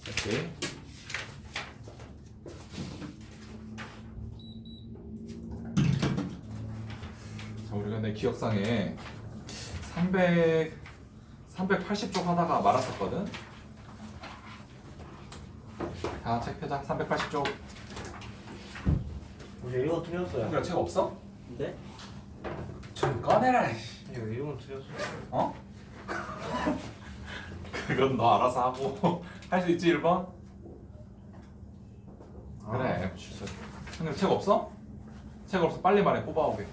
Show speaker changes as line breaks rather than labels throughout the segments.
이렇게. 자, 우리가 내 기억상에 380쪽 하다가 말았었거든. 자, 책 펴자. 380쪽.
이제 이건 틀렸어요.
그래, 책 없어?
네?
좀 꺼내라.
이건 틀렸어요.
어? 그건 너 알아서 하고 할 수 있지 1번? 그래. 근데 책 없어? 책 없어. 빨리 말해. 뽑아오게.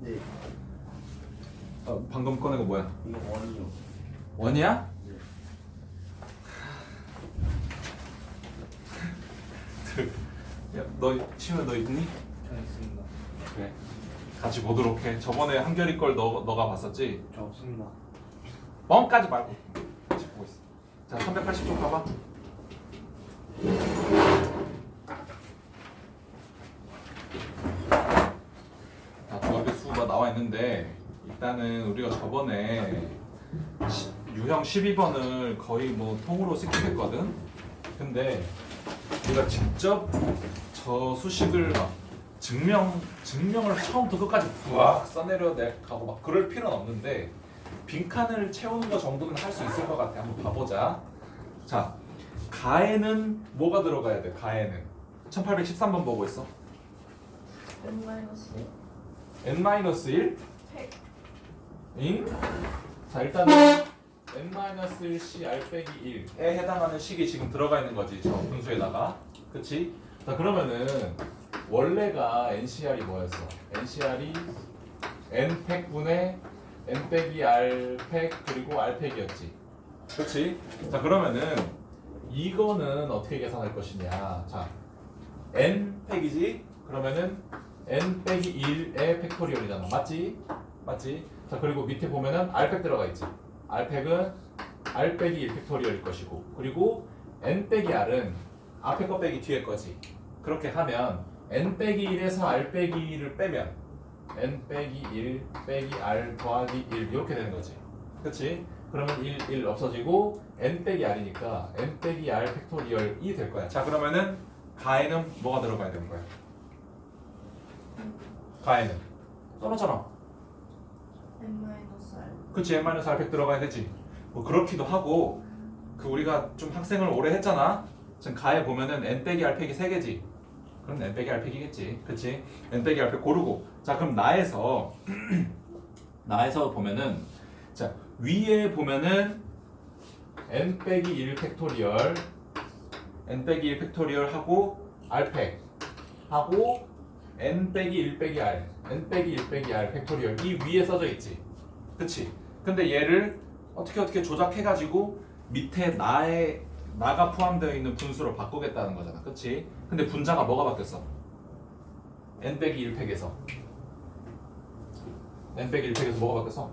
네.
방금 꺼낸 거 뭐야?
이거 원이요.
원이야?
네.
야, 너 치면 너 있니?
저 있습니다.
그래. 같이 보도록 해. 저번에 한결이 걸 너가 봤었지?
저 없습니다.
뻥까지 말고 같이 보고 있어. 자, 380쪽 가봐. 자, 조합의 수가 나와 있는데 일단은 우리가 저번에 유형 12번을 거의 뭐 통으로 스킵했거든. 근데 우리가 직접 저 수식을 막 증명을 처음부터 끝까지 부악 써내려 가고 막 그럴 필요는 없는데 빈칸을 채우는 거 정도는 할 수 있을 것 같아. 한번 봐보자. 자, 가에는 뭐가 들어가야 돼? 가에는 1813번 보고 있어. n-1? 잉? 자, 일단은 n-1c r-1에 해당하는 식이 지금 들어가 있는 거지. 저 분수에다가. 그치? 자, 그러면은 원래가 NCR이 뭐였어? NCR이 n팩분의 n 빼기 r팩 그리고 r팩이었지. 그렇지? 자, 그러면은 이거는 어떻게 계산할 것이냐? 자, n팩이지? 그러면은 n 빼기 1의 팩토리얼이잖아. 맞지? 맞지? 자, 그리고 밑에 보면은 r팩 들어가 있지. r팩은 r 빼기 1 팩토리얼일 것이고, 그리고 n 빼기 r은 앞에 거 빼기 뒤에 거지. 그렇게 하면 n 빼기 1에서 r 빼기 1을 빼면 n 빼기 1 빼기 r 더하기 1 이렇게 되는 거지. 그렇지? 그러면 1 없어지고 n 빼기 r이니까 n 빼기 r 팩토리얼이 될 거야. 자, 그러면은 가에는 뭐가 들어가야 되는 거야? 가에는 써놨잖아. 그치? n-r팩 들어가야 되지. 뭐 그렇기도 하고, 그 우리가 좀 학생을 오래 했잖아. 지금 가에 보면은 n 빼기 r팩이 3개지. 그럼 n 빼기 r팩이겠지. 그치? n 빼기 r팩 고르고. 자, 그럼 나에서 보면은, 자, 위에 보면은 n 빼기 1 팩토리얼, n 빼기 1 팩토리얼 하고 r팩 하고 n 빼기 1 빼기 r, n 빼기 1 빼기 r 팩토리얼 이 위에 써져 있지. 그치? 근데 얘를 어떻게 조작해가지고 밑에 나가 포함되어 있는 분수로 바꾸겠다는 거잖아. 그치? 근데 분자가 뭐가 바뀌었어? n 빼기 1팩에서 n 빼기 1팩에서 뭐가 바뀌었어?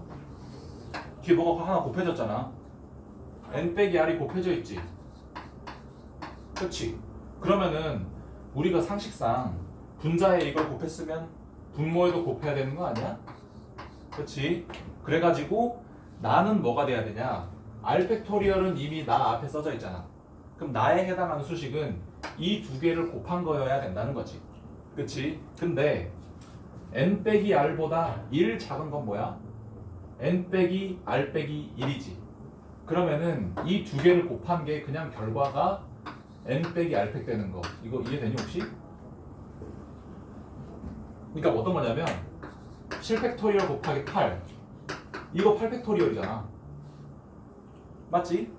뒤에 뭐가 하나 곱해졌잖아. n 빼기 r이 곱해져 있지. 그치? 그러면은 우리가 상식상 분자에 이걸 곱했으면 분모에도 곱해야 되는 거 아니야? 그치? 그래가지고 나는 뭐가 돼야 되냐? r 팩토리얼은 이미 나 앞에 써져 있잖아. 그럼 나에 해당하는 수식은 이 두 개를 곱한 거여야 된다는 거지. 그치? 근데 n 빼기 r보다 1 작은 건 뭐야? n 빼기 r 빼기 1이지. 그러면은 이 두 개를 곱한 게 그냥 결과가 n 빼기 r팩 되는 거. 이거 이해되니 혹시? 그러니까 어떤 거냐면 7팩토리얼 곱하기 8 이거 8팩토리얼이잖아. 맞지?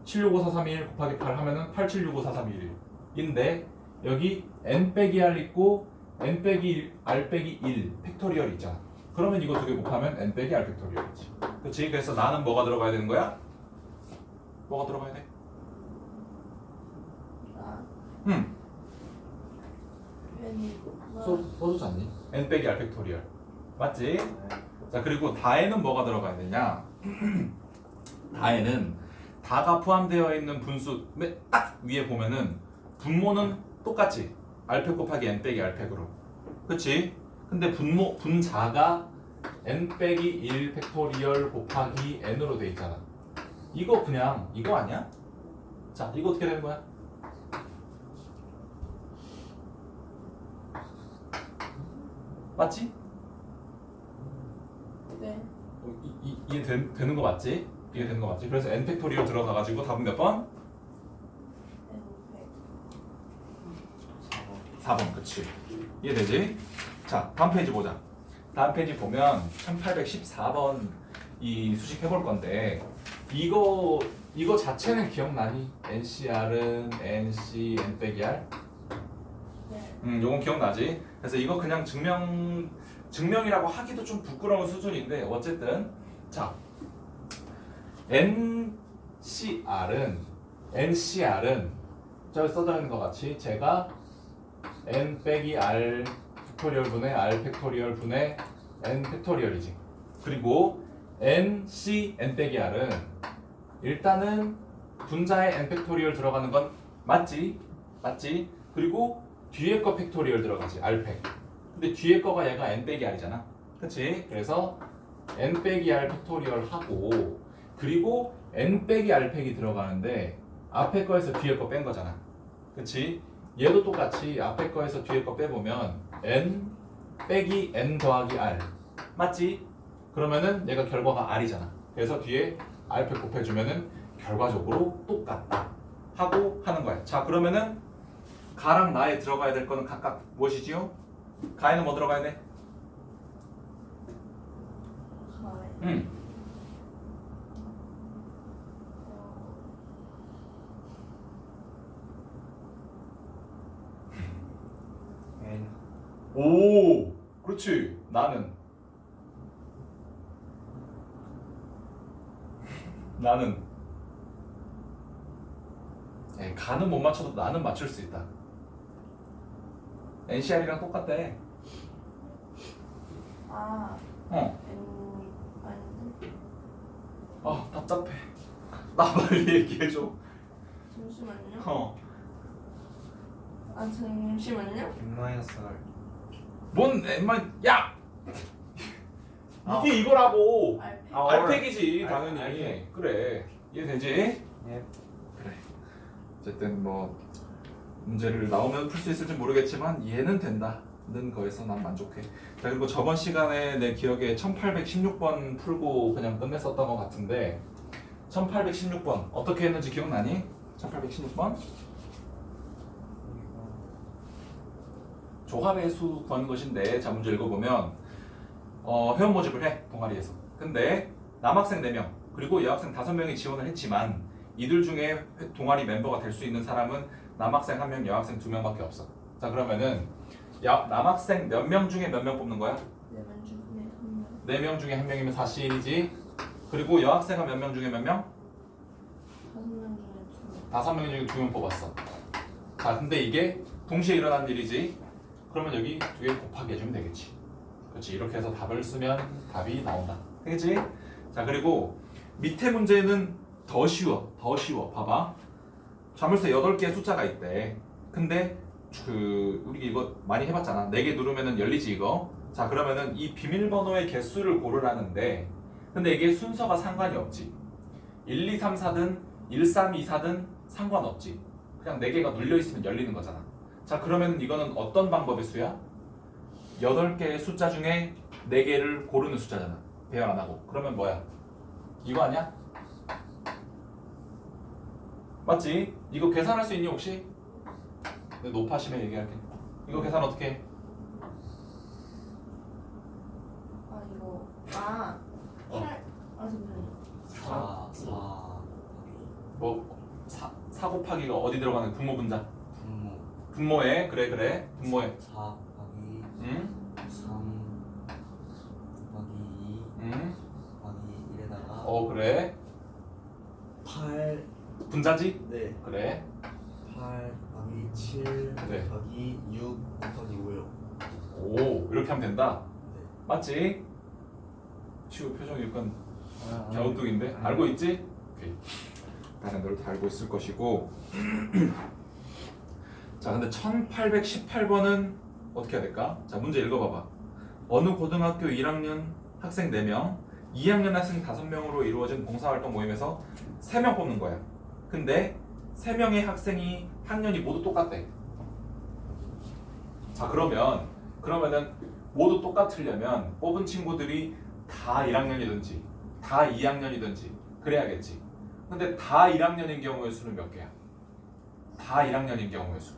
765431 곱하기 8 하면은 87654321인데 여기 n 빼기 r 있고 n 빼기 r 빼기 1 팩토리얼이 있잖아. 그러면 이거 두 개 곱하면 n 빼기 r 팩토리얼이지. 그치? 그래서 나는 뭐가 들어가야 되는 거야? 뭐가 들어가야 돼? 써주지 않니? n 빼기 r 팩토리얼 맞지? 자, 그리고 다에는 뭐가 들어가야 되냐? 다에는 다가 포함되어 있는 분수 딱 위에 보면은 분모는 똑같지. r팩 곱하기 n 빼기 r팩으로. 그치? 근데 분자가 n 빼기 1 팩토리얼 곱하기 n으로 돼 있잖아. 이거 그냥 이거 아니야? 자, 이거 어떻게 되는 거야? 맞지?
네.
이게 되는 거 맞지? 이게 되는 거 맞지? 그래서 n 팩토리얼 들어가가지고 답은 몇 번?
N100.
4번. 그치? 이해되지? 자, 다음 페이지 보자. 다음 페이지 보면 1814번 이 수식 해볼 건데 이거 자체는 기억나니? NCR은 NC N 빼기 R?
네.
요건 기억나지? 그래서 이거 그냥 증명이라고 하기도 좀 부끄러운 수준인데 어쨌든 자 NCR은 저기 써져 있는 것 같이 제가 N 빼기 R 팩토리얼 분의 R 팩토리얼 분의 N 팩토리얼이지. 그리고 NC N 빼기 R은 일단은 분자에 N 팩토리얼 들어가는 건 맞지? 그리고 뒤에 거 팩토리얼 들어가지 R 팩. 근데 뒤에 거가 얘가 N 빼기 R이잖아. 그치? 그래서 N 빼기 R 팩토리얼 하고 그리고 N 빼기 R 팩이 들어가는데 앞에 거에서 뒤에 거 뺀 거잖아. 그치? 얘도 똑같이 앞에 거에서 뒤에 거 빼보면 N 빼기 N 더하기 R 맞지? 그러면은 얘가 결과가 R이잖아. 그래서 뒤에 R 팩 곱해주면은 결과적으로 똑같다 하고 하는 거야. 자, 그러면은 가랑 나에 들어가야 될 거는 각각 무엇이지요? 가에는 뭐 들어가야 돼?
가에.
N.
오, 그렇지. 나는 가는 못 맞춰도 나는 맞출 수 있다. NCR이랑 똑같대.
아.
어.
N 아닌데.
아, 답답해. 나 빨리 얘기해줘.
잠시만요.
어.
아 잠시만요.
N-R.
뭔 N만 야!
아.
이게 이거라고.
알팩.
아,
알팩이지
알-
당연히.
알팩.
그래. 이해되지?
네.
그래. 어쨌든 뭐 문제를 나오면 풀 수 있을지 모르겠지만 이해는 된다는 거에서 난 만족해. 자, 그리고 저번 시간에 내 기억에 1816번 풀고 그냥 끝냈었던 것 같은데 1816번 어떻게 했는지 기억나니? 1816번 조합의 수 구하는 것인데 자 문제 읽어보면 회원 모집을 해 동아리에서. 근데 남학생 4명 그리고 여학생 5명이 지원을 했지만 이들 중에 동아리 멤버가 될 수 있는 사람은 남학생 1명, 여학생 2명밖에 없어. 자, 그러면은 남학생 몇 명 중에 몇 명 뽑는 거야?
네명 중에 한 명.
4명 중에 1명이면 4시이지. 그리고 여학생은 몇 명 중에 몇 명?
5명 중에 2명.
5명 중에 2명 뽑았어. 자, 근데 이게 동시에 일어난 일이지. 그러면 여기 2개 곱하기 해주면 되겠지. 그렇지. 이렇게 해서 답을 쓰면 답이 나온다. 되겠지? 자, 그리고 밑에 문제는 더 쉬워. 봐봐. 자물쇠 8개의 숫자가 있대. 근데 우리 이거 많이 해봤잖아. 4개 누르면은 열리지 이거. 자, 그러면은 이 비밀번호의 개수를 고르라는데 근데 이게 순서가 상관이 없지. 1, 2, 3, 4든 1, 3, 2, 4든 상관없지. 그냥 4개가 눌려있으면 열리는 거잖아. 자, 그러면 이거는 어떤 방법의 수야? 8개의 숫자 중에 4개를 고르는 숫자잖아. 배열 안 하고. 그러면 뭐야? 이거 아니야? 맞지? 이거 계산할 수 있니 혹시? 내 높아심에 얘기할게. 이거 계산 어떻게 해?
아 이거. 아.
어.
8. 아 잠시만요.
4
뭐 4 곱하기가 어디 들어가는 분모 분자?
분모.
분모에 그래 분모에
4 곱하기
응?
3 곱하기 2
응?
곱하기 1에다가
그래
8.
분자지?
네.
그래
8 곱하기 7
네.
곱하기 6 곱하기 5요.
오 이렇게 하면 된다.
네.
맞지? 시우 표정이 약간
아,
갸우뚱인데 알고 있지? 오케이. 다른 너도 다 알고 있을 것이고 자 근데 1818번은 어떻게 해야 될까? 자 문제 읽어봐봐. 어느 고등학교 1학년 학생 4명 2학년 학생 5명으로 이루어진 봉사활동 모임에서 3명 뽑는 거야. 근데 3명의 학생이 학년이 모두 똑같대. 자 그러면은 모두 똑같으려면 뽑은 친구들이 다 1학년이든지 다 2학년이든지 그래야겠지. 근데 다 1학년인 경우의 수는 몇 개야? 다 1학년인 경우의 수.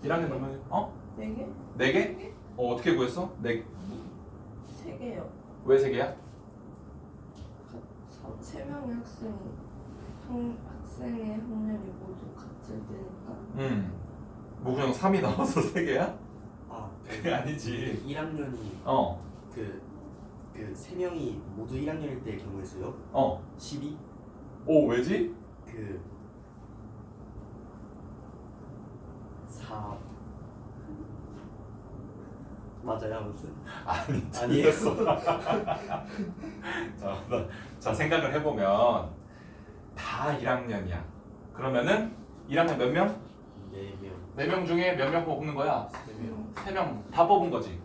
1학년 몇 명이야? 어?
4개?
4개? 어떻게 구했어?
3개요.
왜 3개야?
3명의 학생의 학년이 모두 같을 때니까.
무구형 3이 나와서 3개야?
아,
그게 아니지.
1학년이
어.
그 3명이 모두 1학년일 때의 경우의 수요?
어.
12?
오 왜지?
4 맞아요 아무튼?
아니
아니에요.
자 생각을 해보면 다 1학년이야. 그러면은 1학년 몇 명?
4명
4명 중에 몇 명 뽑는 거야?
3명
3명 다 뽑은 거지.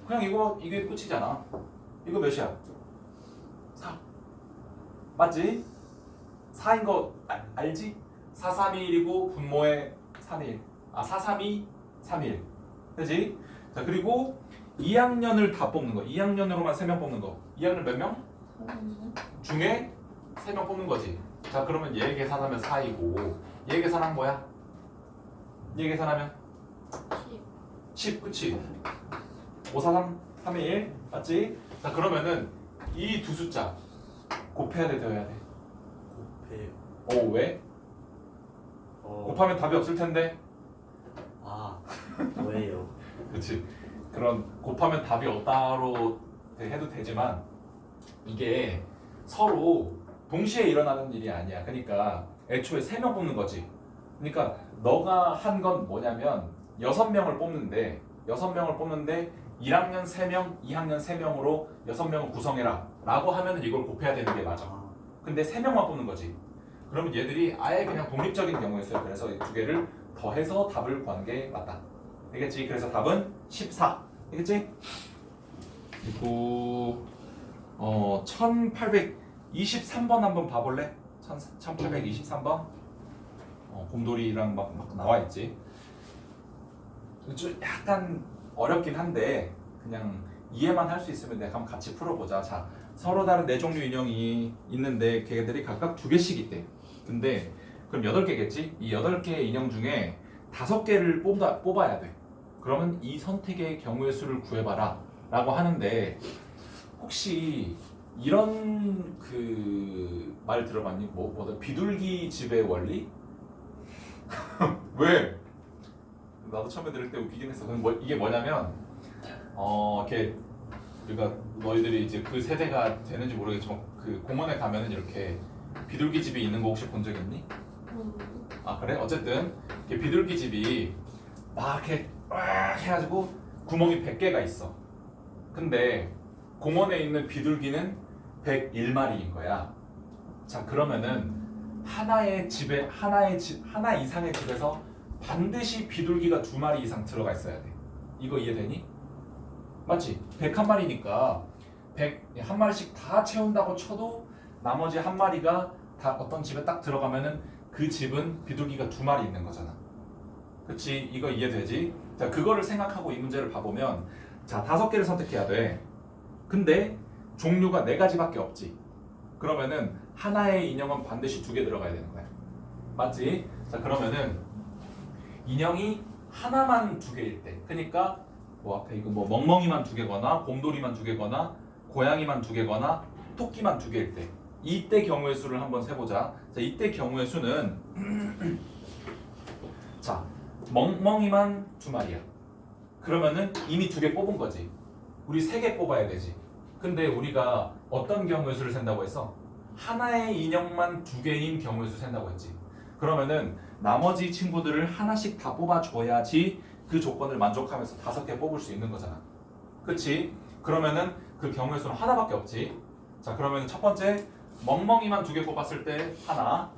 그냥 이게 끝이잖아. 이거 몇이야? 4 맞지? 4인 거 알지? 4, 3, 2, 1이고 분모에 3, 1 4, 3, 2, 3, 1 그지? 자 그리고 2학년을 다 뽑는 거 2학년으로만 3명 뽑는 거 2학년 몇 명?
4명.
중에 3명 뽑는 거지. 자 그러면 얘 계산하면 4이고 얘 계산한 거야? 얘 계산하면 10 그치? 5, 4, 3, 3, 1 맞지? 자 그러면은 이 두 숫자 곱해야 돼 되어야 돼?
곱해요.
왜? 곱하면 답이 없을 텐데.
왜요?
그렇지. 그런 곱하면 답이 없다로 해도 되지만 이게 서로 동시에 일어나는 일이 아니야. 그러니까 애초에 3명 뽑는 거지. 그러니까 너가 한 건 뭐냐면 6명을 뽑는데 1학년 3명, 2학년 3명으로 6명을 구성해라 라고 하면은 이걸 곱해야 되는 게 맞아. 근데 3명만 뽑는 거지. 그러면 얘들이 아예 그냥 독립적인 경우였어요. 그래서 이 두 개를 더해서 답을 구하는 게 맞다. 되겠지? 그래서 답은 14. 되겠지? 그리고 1823번 한번 봐볼래? 1823번. 곰돌이랑 막 나와 있지. 좀 약간 어렵긴 한데 그냥 이해만 할 수 있으면 내가 한번 같이 풀어보자. 자, 서로 다른 4종류 인형이 있는데 걔들이 각각 2개씩 있대. 근데 그럼 8개겠지? 이 8개의 인형 중에 5개를 뽑아야 돼. 그러면 이 선택의 경우의 수를 구해봐라 라고 하는데 혹시 이런 그 말 들어봤니? 뭐다 비둘기 집의 원리? 왜? 나도 처음에 들을 때 웃기긴 했어. 이게 뭐냐면 이렇게 우리가 너희들이 이제 그 세대가 되는지 모르겠지만 그 공원에 가면은 이렇게 비둘기 집이 있는 거 혹시 본 적 있니? 아 그래? 어쨌든 이렇게 비둘기 집이 막 이렇게 꽉 해가지고 구멍이 100개가 있어. 근데 공원에 있는 비둘기는 101마리인 거야. 자 그러면은 하나 이상의 집에서 반드시 비둘기가 2마리 이상 들어가 있어야 돼. 이거 이해되니? 맞지? 101마리니까 101마리씩 다 채운다고 쳐도 나머지 1마리가 다 어떤 집에 딱 들어가면은 그 집은 비둘기가 2마리 있는 거잖아. 그치? 이거 이해되지? 자, 그거를 생각하고 이 문제를 봐보면 자, 5개를 선택해야 돼. 근데 종류가 4가지밖에 없지. 그러면은 하나의 인형은 반드시 2개 들어가야 되는 거야. 맞지? 자, 그러면은 인형이 하나만 2개일 때, 그러니까 뭐 앞에 이거 뭐 멍멍이만 2개거나 곰돌이만 2개거나 고양이만 2개거나 토끼만 2개일 때, 이때 경우의 수를 한번 세보자. 자, 이때 경우의 수는 자, 멍멍이만 2마리야. 그러면은 이미 2개 뽑은 거지. 우리 3개 뽑아야 되지. 근데 우리가 어떤 경우의 수를 센다고 했어? 하나의 인형만 2개인 경우의 수 센다고 했지. 그러면은 나머지 친구들을 하나씩 다 뽑아줘야지 그 조건을 만족하면서 5개 뽑을 수 있는 거잖아. 그치? 그러면은 그 경우의 수는 하나밖에 없지. 자, 그러면 첫 번째 멍멍이만 2개 뽑았을 때 하나,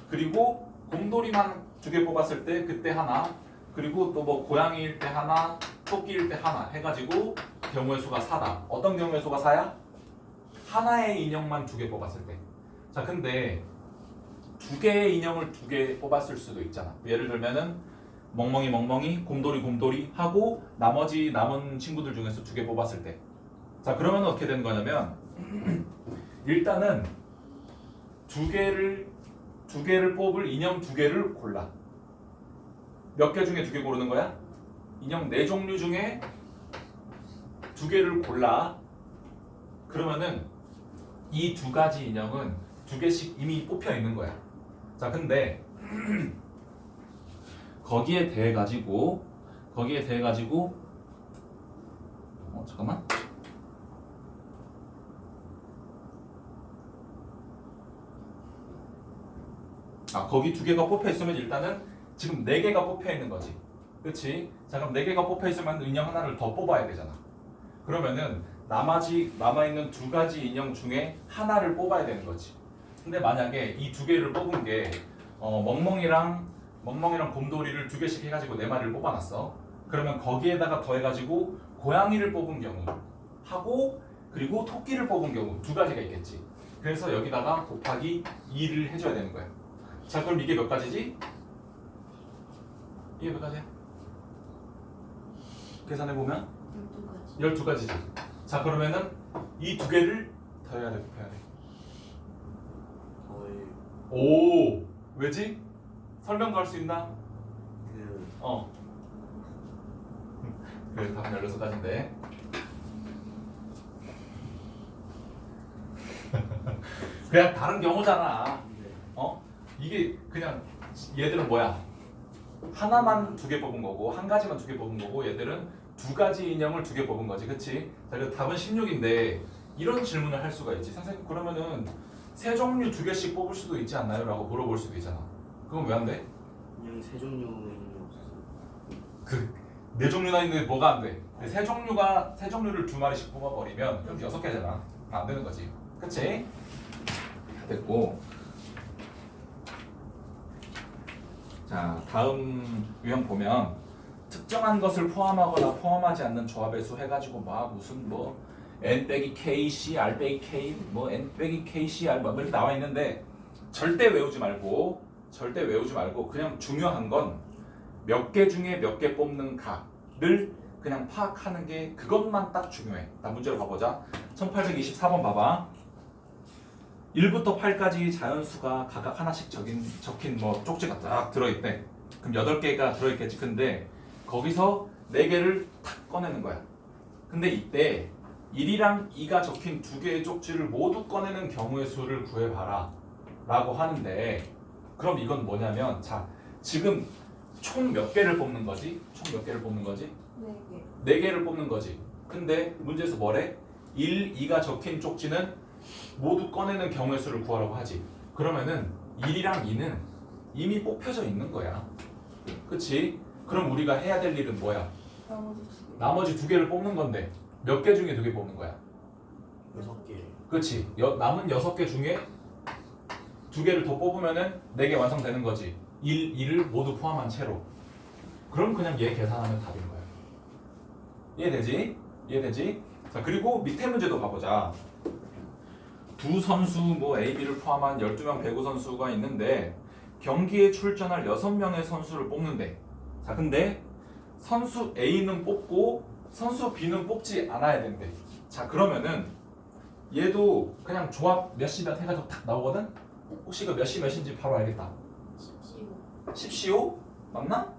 그리고 곰돌이만 2개 뽑았을 때 그때 하나, 그리고 또 뭐 고양이일 때 하나, 토끼일 때 하나 해가지고 경우의 수가 4다. 어떤 경우의 수가 4야? 하나의 인형만 2개 뽑았을 때. 자, 근데 2개의 인형을 2개 뽑았을 수도 있잖아. 예를 들면은 멍멍이 곰돌이 하고 나머지 남은 친구들 중에서 2개 뽑았을 때. 자, 그러면 어떻게 되는 거냐면 일단은 2개를 뽑을 인형 2개를 골라. 몇 개 중에 2개 고르는 거야? 인형 4종류 중에 2개를 골라. 그러면은 이 2가지 인형은 2개씩 이미 뽑혀 있는 거야. 자, 근데 거기에 대해 가지고 잠깐만. 거기 2개가 뽑혀 있으면 일단은 지금 4개가 뽑혀 있는 거지. 그치? 자, 그럼 4개가 뽑혀 있으면 인형 하나를 더 뽑아야 되잖아. 그러면은 남아있는 2가지 인형 중에 하나를 뽑아야 되는 거지. 근데 만약에 이 2개를 뽑은 게 멍멍이랑 곰돌이를 2개씩 해가지고 4마리를 뽑아놨어. 그러면 거기에다가 더해가지고 고양이를 뽑은 경우 하고 그리고 토끼를 뽑은 경우 2가지가 있겠지. 그래서 여기다가 곱하기 2를 해줘야 되는 거야. 자, 그럼 이게 몇 가지지? 이게 몇 가지야? 계산해보면
12가지.
12가지지. 자, 그러면은 이 2개를 더해야 돼, 곱해야 돼.
거의
오, 왜지? 설명도 할 수 있나?
그
그래, 답은 16가지인데. 그냥 다른 경우잖아. 이게 그냥 얘들은 뭐야? 하나만 2개 뽑은 거고 한 가지만 2개 뽑은 거고 얘들은 2가지 인형을 2개 뽑은 거지, 그치? 자, 그래서 답은 16인데 이런 질문을 할 수가 있지. 선생님, 그러면은 세 종류 2개씩 뽑을 수도 있지 않나요? 라고 물어볼 수도 있잖아. 그건 왜 안 돼?
인형 3종류 있는 게 없어서
4종류나 있는데 뭐가 안 돼? 세 종류를 2마리씩 뽑아버리면 그럼 6개잖아. 안 되는 거지, 그치? 됐고. 자, 다음 유형 보면 특정한 것을 포함하거나 포함하지 않는 조합의 수 해가지고 막 무슨 뭐 n 빼기 k c r 빼기 k 뭐 n 빼기 k c r 뭐 이렇게 나와 있는데 절대 외우지 말고 그냥 중요한 건 몇 개 중에 몇 개 뽑는가를 그냥 파악하는 게 그것만 딱 중요해. 나 문제로 가보자. 1824번 봐봐. 1부터 8까지 자연수가 각각 하나씩 적힌 뭐 쪽지가 딱 들어있대. 그럼 8개가 들어있겠지. 근데 거기서 4개를 탁 꺼내는 거야. 근데 이때 1이랑 2가 적힌 2개의 쪽지를 모두 꺼내는 경우의 수를 구해봐라 라고 하는데, 그럼 이건 뭐냐면, 자, 지금 총 몇 개를 뽑는 거지?
4개.
4개를 뽑는 거지. 근데 문제에서 뭐래? 1, 2가 적힌 쪽지는 모두 꺼내는 경우의 수를 구하라고 하지. 그러면은 1이랑 2는 이미 뽑혀져 있는 거야. 그치? 그럼 우리가 해야 될 일은 뭐야? 나머지 2개를 뽑는 건데 몇 개 중에 2개 뽑는 거야?
6개.
그치? 남은 6개 중에 2개를 더 뽑으면은 4개 완성되는 거지. 1, 2를 모두 포함한 채로. 그럼 그냥 얘 계산하면 답인 거야. 이해되지? 자, 그리고 밑에 문제도 가보자. 두 선수 뭐 A, B를 포함한 12명 배구 선수가 있는데 경기에 출전할 6명의 선수를 뽑는데, 자, 근데 선수 A는 뽑고 선수 B는 뽑지 않아야 된대. 자, 그러면은 얘도 그냥 조합 몇 시다 해가지고 탁 나오거든? 혹시 그 몇 시 몇인지 바로 알겠다. 10시오? 맞나?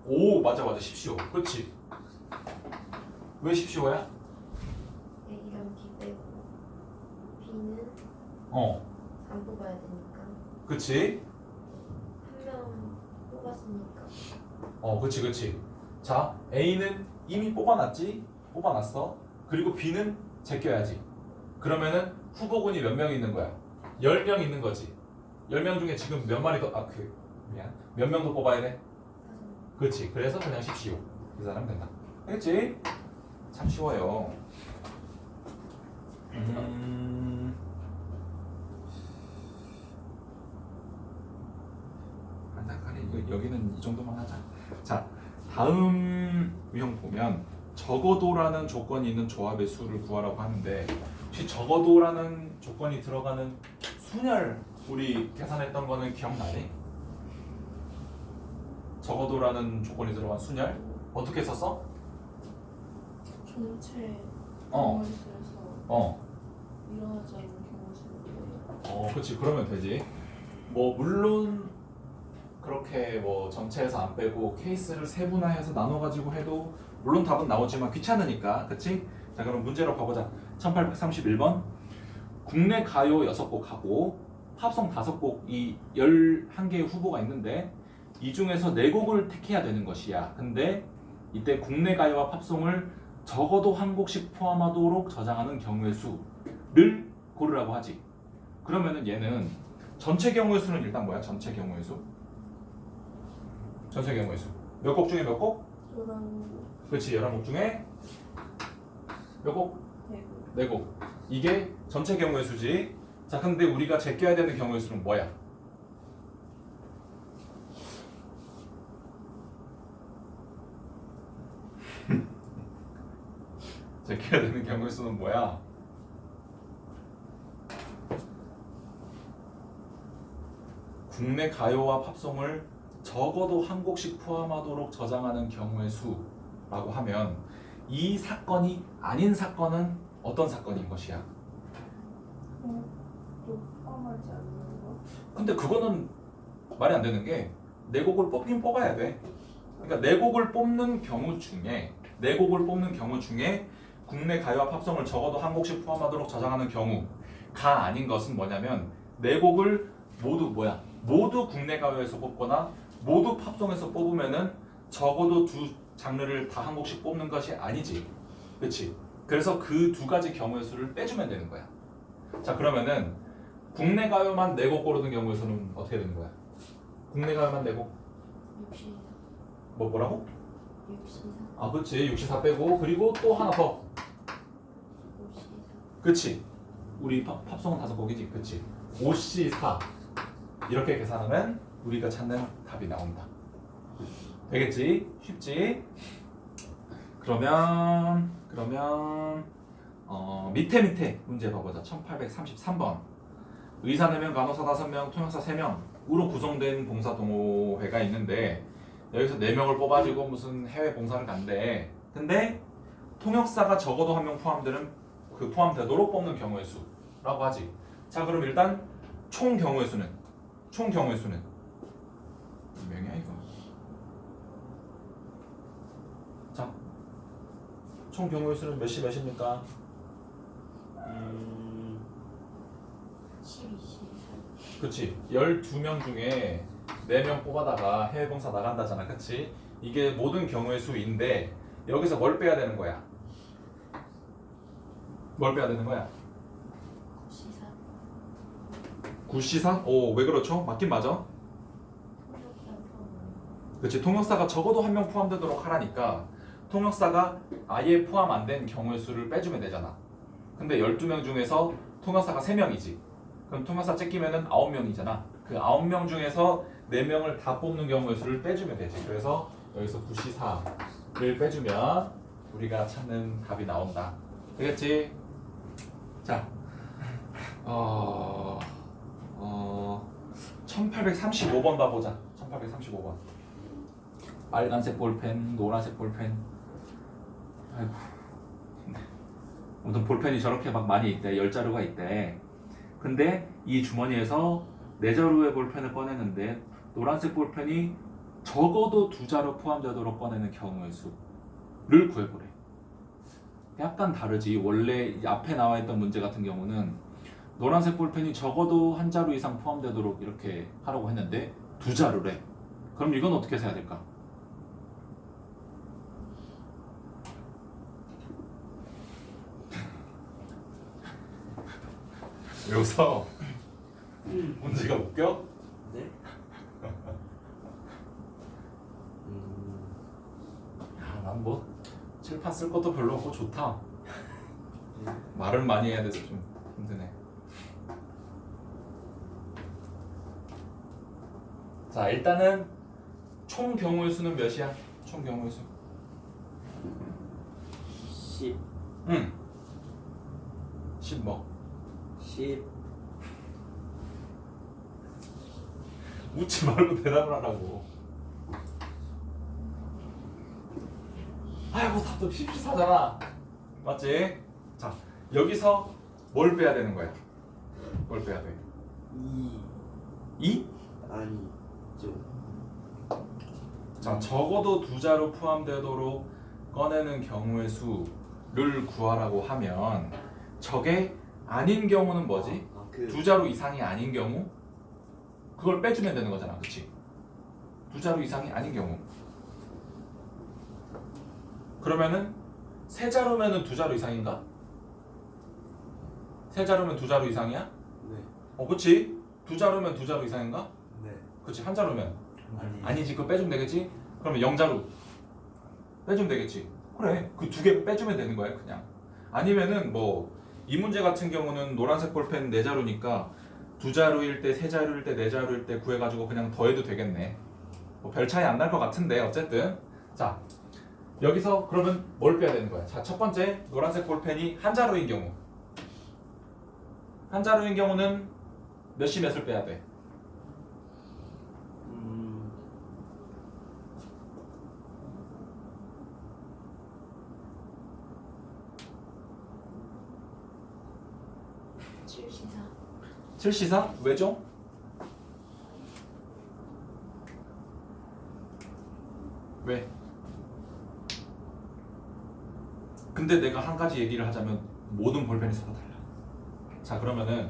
오, 맞아 10시오. 그렇지. 왜 10시오야?
A랑 B 빼고 B는 안 뽑아야 되니까
그치.
한 명 뽑았으니까
그치. 자, A는 이미 뽑아놨어. 그리고 B는 제껴야지. 그러면은 후보군이 몇 명 있는 거야? 10명 있는 거지. 10명 중에 지금 몇 마리 더, 몇 명 더 뽑아야 돼? 그렇지. 그래서 그냥 10시오. 계산하면 된다. 알겠지? 참 쉬워요. 여기는 이 정도만 하자. 자, 다음 유형 보면 적어도라는 조건이 있는 조합의 수를 구하라고 하는데 혹시 적어도라는 조건이 들어가는 순열 우리 계산했던 거는 기억나니? 적어도라는 조건이 들어간 순열 어떻게 썼어?
전체
어.
경우에서 일어나지 않는 경우 수는
그렇지. 그러면 되지. 뭐 물론 그렇게 뭐 전체에서 안 빼고 케이스를 세분화해서 나눠가지고 해도 물론 답은 나오지만 귀찮으니까, 그치? 자, 그럼 문제로 가보자. 1831번. 국내 가요 6곡하고 팝송 5곡 이 11개의 후보가 있는데 이 중에서 4곡을 택해야 되는 것이야. 근데 이때 국내 가요와 팝송을 적어도 한 곡씩 포함하도록 저장하는 경우의 수를 고르라고 하지. 그러면은 얘는 전체 경우의 수는 일단 뭐야? 전체 경우의 수? 전체 경우의 수. 몇 곡 중에 몇 곡? 그렇지. 11곡 중에 몇 곡? 4곡. 이게 전체 경우의 수지. 자, 근데 우리가 제껴야 되는 경우의 수는 뭐야? 제껴야 되는 경우의 수는 뭐야? 국내 가요와 팝송을 적어도 한 곡씩 포함하도록 저장하는 경우의 수라고 하면 이 사건이 아닌 사건은 어떤 사건인 것이야?
또 포함하지 않는 거?
근데 그거는 말이 안 되는 게 4곡을 뽑긴 뽑아야 돼. 그러니까 4곡을 뽑는 경우 중에 4곡을 뽑는 경우 중에 국내 가요와 팝송을 적어도 한 곡씩 포함하도록 저장하는 경우가 아닌 것은 뭐냐면 4곡을 모두 뭐야? 모두 국내 가요에서 뽑거나 모두 팝송에서 뽑으면은 적어도 두 장르를 다 한 곡씩 뽑는 것이 아니지. 그렇지? 그래서 그 두 가지 경우의 수를 빼주면 되는 거야. 자, 그러면은 국내 가요만 4곡 고르는 경우에서는 어떻게 되는 거야? 국내 가요만 4곡.
64.
뭐라고?
64.
아, 그렇지. 64 빼고 그리고 또 하나 더.
54.
그렇지. 우리 팝송은 5곡이지. 그렇지. 5C4 이렇게 계산하면 우리가 찾는 답이 나온다. 되겠지? 쉽지? 그러면 밑에 문제 봐보자. 1833번. 의사 4명, 간호사 5명, 통역사 3명으로 구성된 봉사 동호회가 있는데 여기서 4명을 뽑아주고 무슨 해외 봉사를 간대. 근데 통역사가 적어도 1명 포함되도록 뽑는 경우의 수라고 하지. 자, 그럼 일단 총 경우의 수는 몇 명이야 이거? 자, 총 경우의 수는 몇입니까?
12.
그치. 12명 중에 4명 뽑아다가 해외 봉사 나간다잖아. 그치? 이게 모든 경우의 수인데 여기서 뭘 빼야 되는 거야? 뭘 빼야 되는 거야?
94.
9시사? 오, 왜 그렇죠? 맞긴 맞아. 그치. 통역사가 적어도 1명 포함되도록 하라니까 통역사가 아예 포함 안 된 경우의 수를 빼주면 되잖아. 근데 12명 중에서 통역사가 3명이지. 그럼 통역사 째끼면은 9명이잖아. 그 9명 중에서 4명을 다 뽑는 경우의 수를 빼주면 되지. 그래서 여기서 9시사를 빼주면 우리가 찾는 답이 나온다. 되겠지? 자, 1835번 봐보자. 1835번. 빨간색 볼펜, 노란색 볼펜. 아이고. 아무튼 볼펜이 저렇게 막 많이 있대. 10자루가 있대. 근데 이 주머니에서 4자루의 볼펜을 꺼내는데 노란색 볼펜이 적어도 2자루 포함되도록 꺼내는 경우의 수를 구해보래. 약간 다르지. 원래 앞에 나와 있던 문제 같은 경우는 노란색 볼펜이 적어도 1자루 이상 포함되도록 이렇게 하라고 했는데 2자루래. 그럼 이건 어떻게 해야 될까? 왜 웃어? 문제가 웃겨?
네?
야, 난 뭐 칠판 쓸 것도 별로 없고 좋다. 말을 많이 해야 돼서 좀 힘드네. 자, 일단은 총 경우의 수는 몇이야? 총 경우의 수.
10.
응. 10 뭐?
10
웃지 말고 대답을 하라고. 아이고 답도 14잖아. 맞지? 자 여기서 뭘 빼야 되는 거야? 뭘 빼야 돼?
2
2?
아니 좀
자 적어도 두 자로 포함되도록 꺼내는 경우의 수를 구하라고 하면 저게 아닌 경우는 뭐지?
그
두 자로 이상이 아닌 경우? 그걸 빼주면 되는 거잖아, 그치? 두 자로 이상이 아닌 경우. 그러면은 세 자루면은 두 자루 이상인가? 세 자루면 두 자루 이상이야?
네.
그치? 두 자루면 두 자루 이상인가?
네.
그치? 한 자루면
아니
아니지, 그거 빼주면 되겠지? 그러면 0자루 빼주면 되겠지? 그래, 그 두 개 빼주면 되는 거야, 그냥. 아니면은 뭐 이 문제 같은 경우는 노란색 볼펜 4자루니까 두 자루일 때, 세 자루일 때, 네 자루일 때 구해가지고 그냥 더해도 되겠네. 뭐 별 차이 안 날 것 같은데 어쨌든. 자 여기서 그러면 뭘 빼야 되는 거야? 자 첫 번째 노란색 볼펜이 한 자루인 경우. 한 자루인 경우는 몇 시 몇을 빼야 돼?
음
7시사
7시사? 왜죠? 왜? 근데 내가 한 가지 얘기를 하자면 모든 볼펜이 서로 달라. 자 그러면은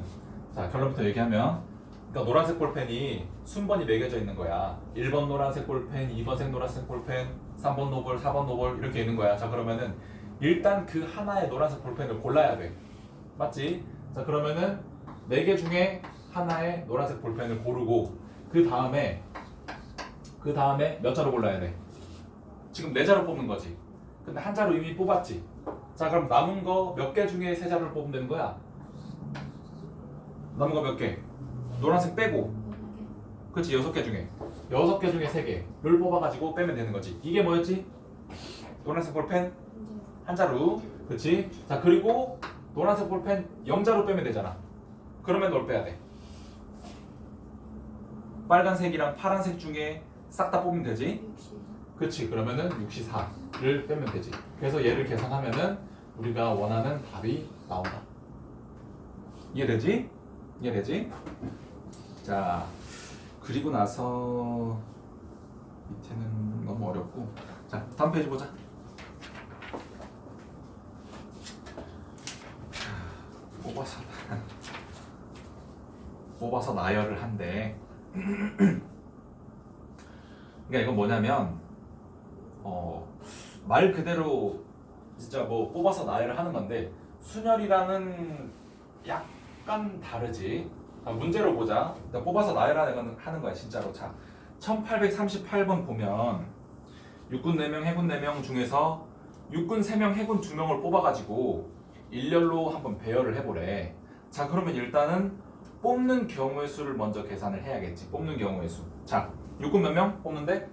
자 결론부터 얘기하면 그러니까 노란색 볼펜이 순번이 매겨져 있는 거야. 1번 노란색 볼펜, 2번 노란색 볼펜, 3번 노볼, 4번 노볼 이렇게 있는 거야. 자 그러면은 일단 그 하나의 노란색 볼펜을 골라야 돼. 맞지? 자 그러면은 4개 중에 하나의 노란색 볼펜을 고르고 그 다음에 몇 자로 골라야 돼? 지금 4자로 뽑는 거지. 근데 한 자로 이미 뽑았지. 자 그럼 남은 거 몇 개 중에 3자를 뽑으면 되는 거야? 남은 거 몇 개? 노란색 빼고 그렇지 6개 중에 6개 중에 3개를 뽑아가지고 빼면 되는 거지. 이게 뭐였지? 노란색 볼펜 한 자루. 그렇지? 자 그리고 노란색 볼펜 0자루 빼면 되잖아. 그러면 뭘 빼야 돼? 빨간색이랑 파란색 중에 싹 다 뽑으면 되지?
6시사
그치 그러면은 64를 빼면 되지. 그래서 얘를 계산하면은 우리가 원하는 답이 나온다. 이해되지? 이해되지? 자 그리고 나서 밑에는 너무 어렵고 자 다음 페이지 보자. 뽑아서 나열을 한대. 그러니까 이건 뭐냐면 말 그대로 진짜 뭐 뽑아서 나열을 하는 건데 순열이랑은 약간 다르지. 자, 문제로 보자. 일단 뽑아서 나열하는 거야 진짜로. 자 1838번 보면 육군 4명 해군 4명 중에서 육군 3명 해군 2명을 뽑아가지고 일렬로 한번 배열을 해보래. 자 그러면 일단은 뽑는 경우의 수를 먼저 계산을 해야겠지. 뽑는 경우의 수. 자 육군 몇 명 뽑는데?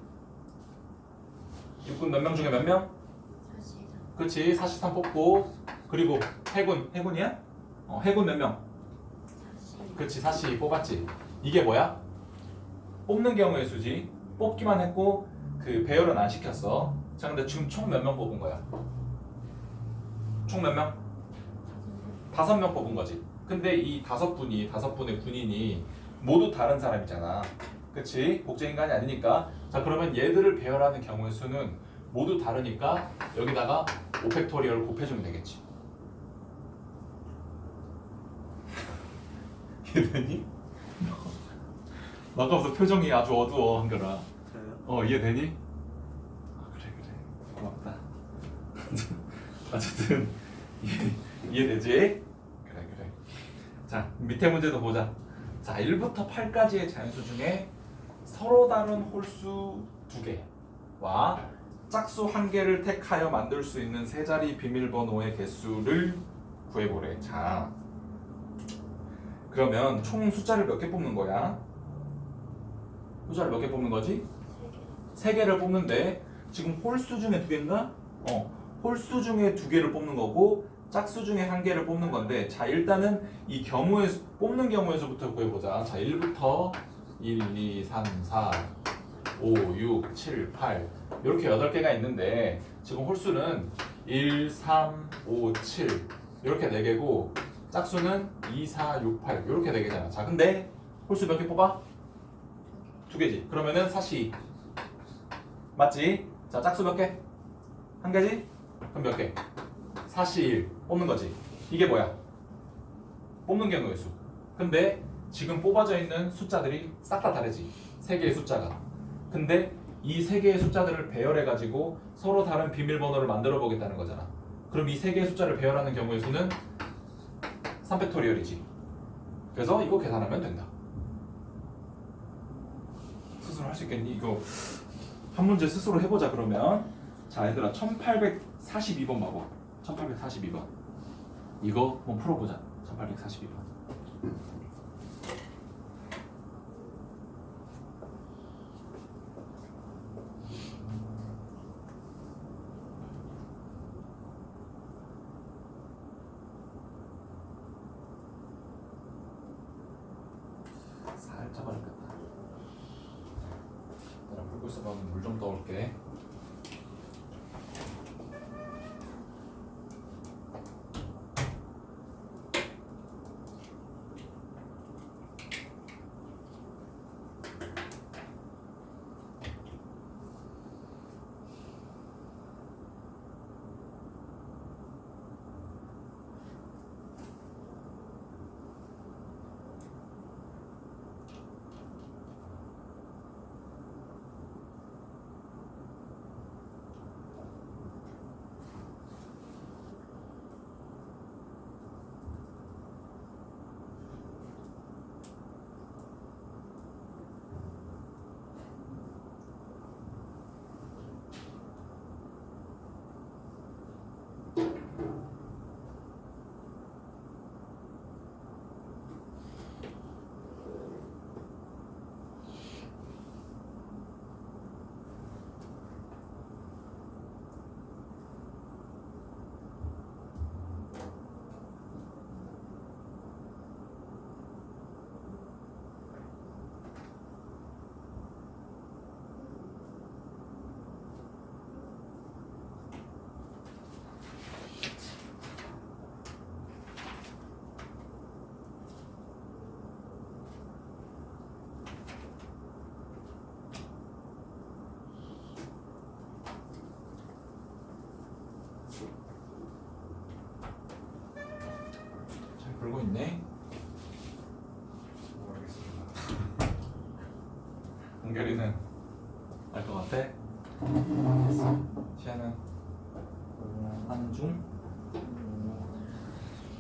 육군 몇 명 중에 몇 명?
4시사
그치 43 뽑고 그리고 해군이야? 해군 몇 명?
4시
그치 42 뽑았지. 이게 뭐야? 뽑는 경우의 수지. 뽑기만 했고 그 배열은 안 시켰어. 자 근데 지금 총 몇 명 뽑은 거야? 총 몇 명? 5명 뽑은 거지. 근데 이 5분의 군인이 모두 다른 사람이잖아. 그치? 복제인간이 아니니까. 자 그러면 얘들을 배열하는 경우의 수는 모두 다르니까 여기다가 5팩토리얼 곱해주면 되겠지. 이해되니? 아까부터 표정이 아주 어두워 한거라.
저요?
이해되니? 그래 고맙다. 어쨌든 이해되지? 그래. 자 밑에 문제도 보자. 자 1부터 8까지의 자연수 중에 서로 다른 홀수 2개와 짝수 1개를 택하여 만들 수 있는 세 자리 비밀번호의 개수를 구해보래. 자 그러면 총 숫자를 몇 개 뽑는 거야? 숫자를 몇 개 뽑는 거지? 3개를 뽑는데 지금 홀수 중에 2개인가? 홀수 중에 2개를 뽑는 거고 짝수 중에 한 개를 뽑는 건데 자 일단은 이 경우의 뽑는 경우의 수부터 구해보자. 자 1부터 1, 2, 3, 4, 5, 6, 7, 8 이렇게 8개가 있는데 지금 홀수는 1, 3, 5, 7 이렇게 4개고 짝수는 2, 4, 6, 8 이렇게 4개잖아. 자 근데 홀수 몇 개 뽑아? 2개지. 그러면은 4시 맞지? 자 짝수 몇 개? 한 개지? 그럼 몇 개? 4시1 뽑는 거지. 이게 뭐야? 뽑는 경우의 수. 근데 지금 뽑아져 있는 숫자들이 싹 다 다르지. 3개의 숫자가. 근데 이 3개의 숫자들을 배열해가지고 서로 다른 비밀번호를 만들어 보겠다는 거잖아. 그럼 이 3개의 숫자를 배열하는 경우의 수는 3팩토리얼이지. 그래서 이거 계산하면 된다. 스스로 할 수 있겠니? 이거 한 문제 스스로 해보자 그러면. 자 얘들아 1842번 봐봐. 1842번 이거 한번 풀어보자. 1842번 살짝 어렵겠다. 내가 풀고 있어봐. 물 좀 떠올게. 불고 있네. 모르겠습니다. 은결이는 알 것 같아? 시아는 한중?